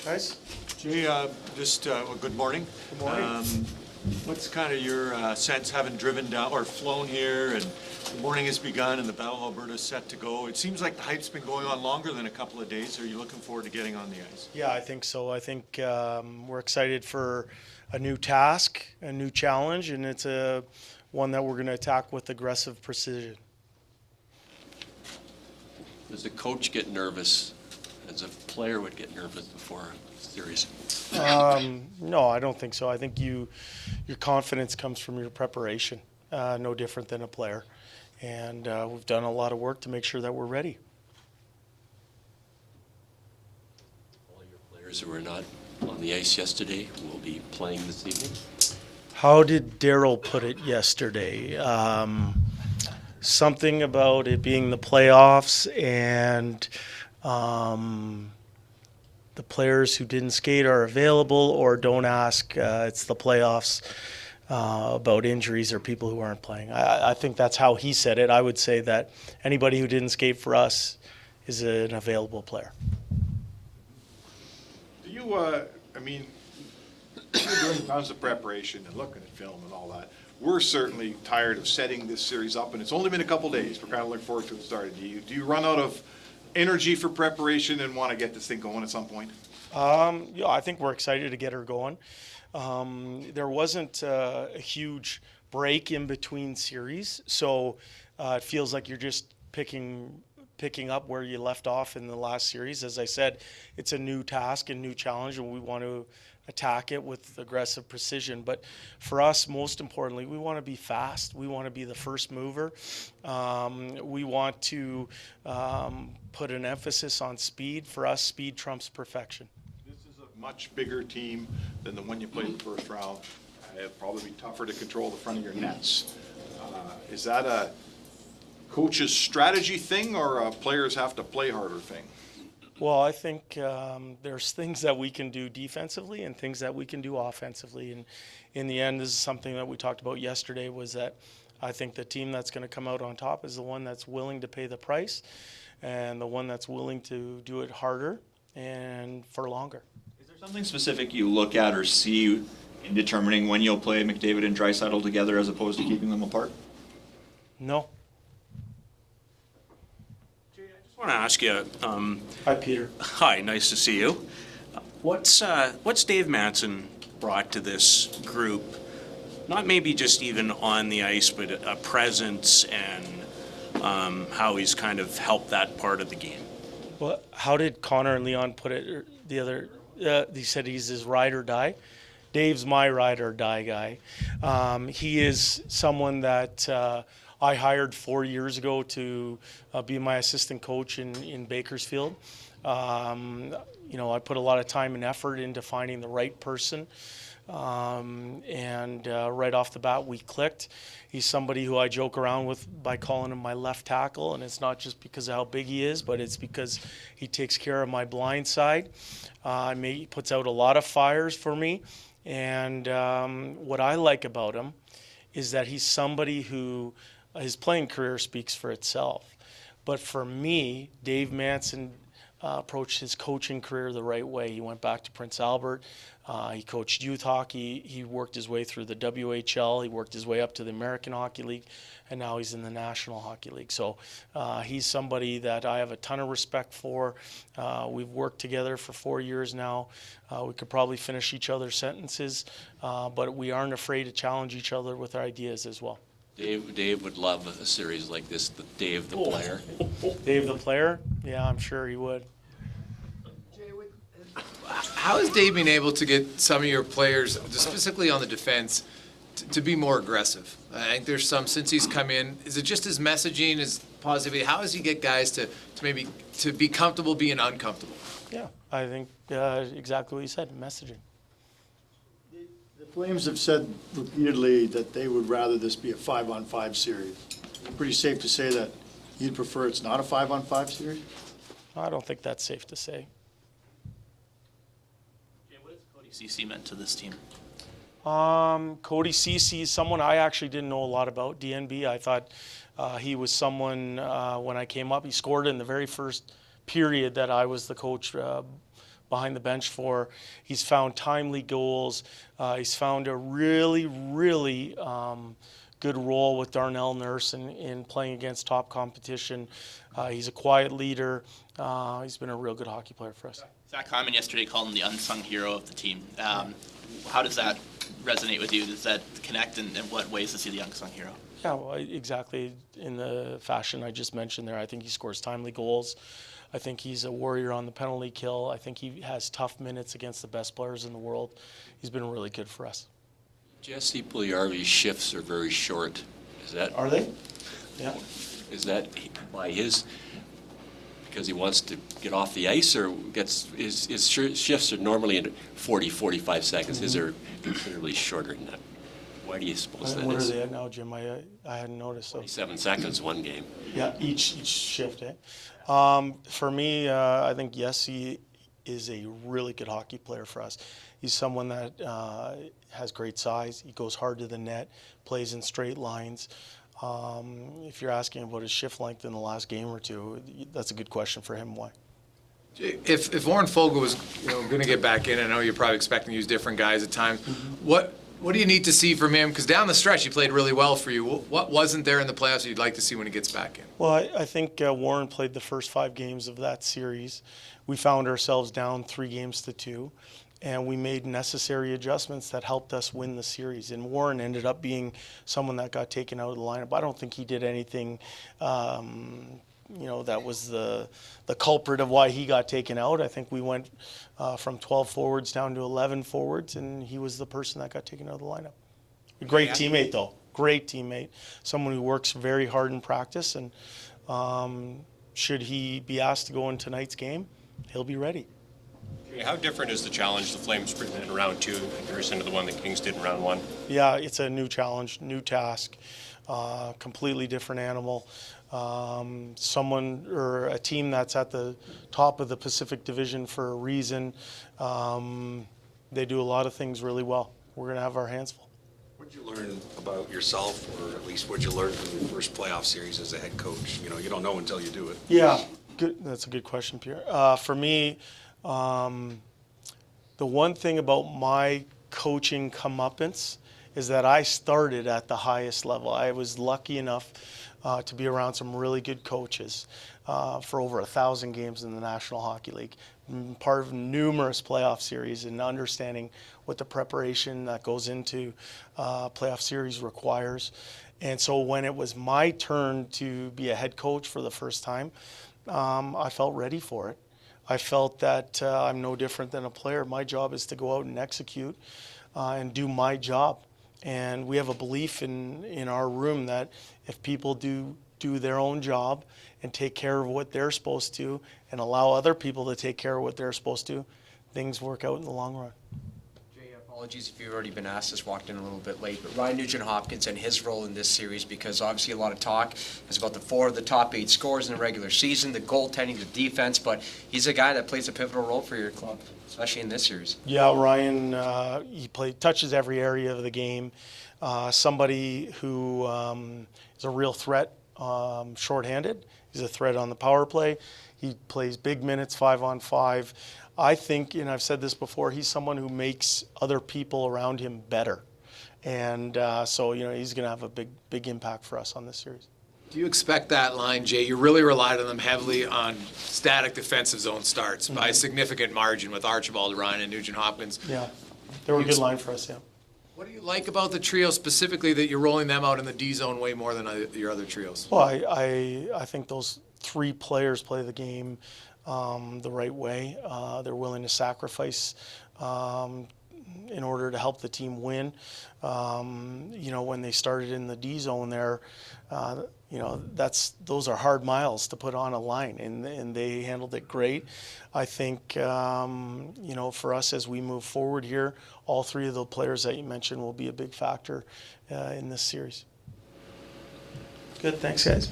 Guys? Jay, good morning. Good morning. What's kind of your sense, having driven down or flown here, and the morning has begun and the Battle of Alberta is set to go? It seems like the hype's been going on longer than a couple of days. Are you looking forward to getting on the ice? Yeah, I think so. I think we're excited for a new task, a new challenge, and it's one that we're going to attack with aggressive precision. Does the coach get nervous as a player would get nervous before a series? No, I don't think so. I think your confidence comes from your preparation, no different than a player. And we've done a lot of work to make sure that we're ready. All your players who were not on the ice yesterday will be playing this evening? How did Daryl put it yesterday? Something about it being the playoffs and the players who didn't skate are available, or don't ask. It's the playoffs about injuries or people who aren't playing. I think that's how he said it. I would say that anybody who didn't skate for us is an available player. Do you, you're doing tons of preparation and looking at film and all that. We're certainly tired of setting this series up, and it's only been a couple days. We're kind of looking forward to it starting. Do you run out of energy for preparation and want to get this thing going at some point? Yeah, I think we're excited to get her going. There wasn't a huge break in between series, so it feels like you're just picking up where you left off in the last series. As I said, it's a new task and new challenge, and we want to attack it with aggressive precision. But for us, most importantly, we want to be fast. We want to be the first mover. We want to put an emphasis on speed. For us, speed trumps perfection. This is a much bigger team than the one you played in the first round. It'll probably be tougher to control the front of your nets. Is that a coach's strategy thing or a players have to play harder thing? Well, I think there's things that we can do defensively and things that we can do offensively. And in the end, this is something that we talked about yesterday, was that I think the team that's going to come out on top is the one that's willing to pay the price and the one that's willing to do it harder and for longer. Is there something specific you look at or see in determining when you'll play McDavid and Draisaitl together as opposed to keeping them apart? No. I want to ask you. Hi, Peter. Hi, nice to see you. What's Dave Manson brought to this group? Not maybe just even on the ice, but a presence and how he's kind of helped that part of the game. Well, how did Connor and Leon put it the other? He said he's his ride or die. Dave's my ride or die guy. He is someone that I hired 4 years ago to be my assistant coach in Bakersfield. I put a lot of time and effort into finding the right person. And right off the bat, we clicked. He's somebody who I joke around with by calling him my left tackle, and it's not just because of how big he is, but it's because he takes care of my blind side. He puts out a lot of fires for me. And what I like about him is that he's somebody who his playing career speaks for itself. But for me, Dave Manson approached his coaching career the right way. He went back to Prince Albert. He coached youth hockey. He worked his way through the WHL. He worked his way up to the American Hockey League, and now he's in the National Hockey League. So he's somebody that I have a ton of respect for. We've worked together for 4 years now. We could probably finish each other's sentences, but we aren't afraid to challenge each other with our ideas as well. Dave would love a series like this, the Dave the player. Dave the player? Yeah, I'm sure he would. How has Dave been able to get some of your players, specifically on the defense, to be more aggressive? I think there's some, since he's come in, is it just his messaging, his positivity? How does he get guys to maybe to be comfortable being uncomfortable? Yeah, I think exactly what you said, messaging. The Flames have said repeatedly that they would rather this be a 5-on-5 series. Pretty safe to say that you'd prefer it's not a 5-on-5 series? I don't think that's safe to say. What has Cody Ceci meant to this team? Cody Ceci is someone I actually didn't know a lot about. DNB, I thought he was someone when I came up. He scored in the very first period that I was the coach behind the bench for. He's found timely goals. He's found a really, really good role with Darnell Nurse in playing against top competition. He's a quiet leader. He's been a real good hockey player for us. Zach Hyman yesterday called him the unsung hero of the team. How does that resonate with you? Does that connect, and in what ways is he the unsung hero? Yeah, well, exactly in the fashion I just mentioned there. I think he scores timely goals. I think he's a warrior on the penalty kill. I think he has tough minutes against the best players in the world. He's been really good for us. Jesse Pugliarvi's shifts are very short. Is that? Are they? Yeah. Is that by his, because he wants to get off the ice, or his shifts are normally in 40, 45 seconds. His are considerably shorter than that. Why do you suppose that What is? are they at now, Jim? I hadn't noticed. So. 7 seconds one game. Yeah, each shift, eh? For me, I think Jesse is a really good hockey player for us. He's someone that has great size. He goes hard to the net, plays in straight lines. If you're asking about his shift length in the last game or two, that's a good question for him. Why? If Warren Fogle was going to get back in, I know you're probably expecting to use different guys at times. What do you need to see from him? Because down the stretch, he played really well for you. What wasn't there in the playoffs that you'd like to see when he gets back in? Well, I think Warren played the first 5 games of that series. We found ourselves down 3-2, and we made necessary adjustments that helped us win the series. And Warren ended up being someone that got taken out of the lineup. I don't think he did anything that was the culprit of why he got taken out. I think we went from 12 forwards down to 11 forwards, and he was the person that got taken out of the lineup. A great teammate, though. Great teammate. Someone who works very hard in practice, and should he be asked to go in tonight's game, he'll be ready. How different is the challenge the Flames presented in round 2 in comparison to the one the Kings did in round 1? Yeah, it's a new challenge, new task, completely different animal. Someone or a team that's at the top of the Pacific Division for a reason. They do a lot of things really well. We're going to have our hands full. What did you learn about yourself, or at least what did you learn from your first playoff series as a head coach? You don't know until you do it. Yeah, good. That's a good question, Pierre. For me, the one thing about my coaching comeuppance is that I started at the highest level. I was lucky enough to be around some really good coaches for over 1,000 games in the National Hockey League, part of numerous playoff series, and understanding what the preparation that goes into playoff series requires. And so when it was my turn to be a head coach for the first time, I felt ready for it. I felt that I'm no different than a player. My job is to go out and execute and do my job. And we have a belief in our room that if people do their own job and take care of what they're supposed to and allow other people to take care of what they're supposed to, things work out in the long run. Jay, apologies if you've already been asked this, walked in a little bit late, but Ryan Nugent-Hopkins and his role in this series, because obviously a lot of talk is about the 4 of the top 8 scores in the regular season, the goaltending, the defense, but he's a guy that plays a pivotal role for your club, especially in this series. Yeah, Ryan, he touches every area of the game. Somebody who is a real threat shorthanded. He's a threat on the power play. He plays big minutes 5-on-5. I think, and I've said this before, he's someone who makes other people around him better. And so he's going to have a big impact for us on this series. Do you expect that line, Jay? You really relied on them heavily on static defensive zone starts by a significant margin with Archibald, Ryan, and Nugent-Hopkins. Yeah, they were a good line for us, yeah. What do you like about the trio specifically that you're rolling them out in the D zone way more than your other trios? Well, I think those 3 players play the game the right way. They're willing to sacrifice in order to help the team win. When they started in the D zone there, those are hard miles to put on a line, and they handled it great. I think, for us as we move forward here, all 3 of the players that you mentioned will be a big factor in this series. Good, thanks guys.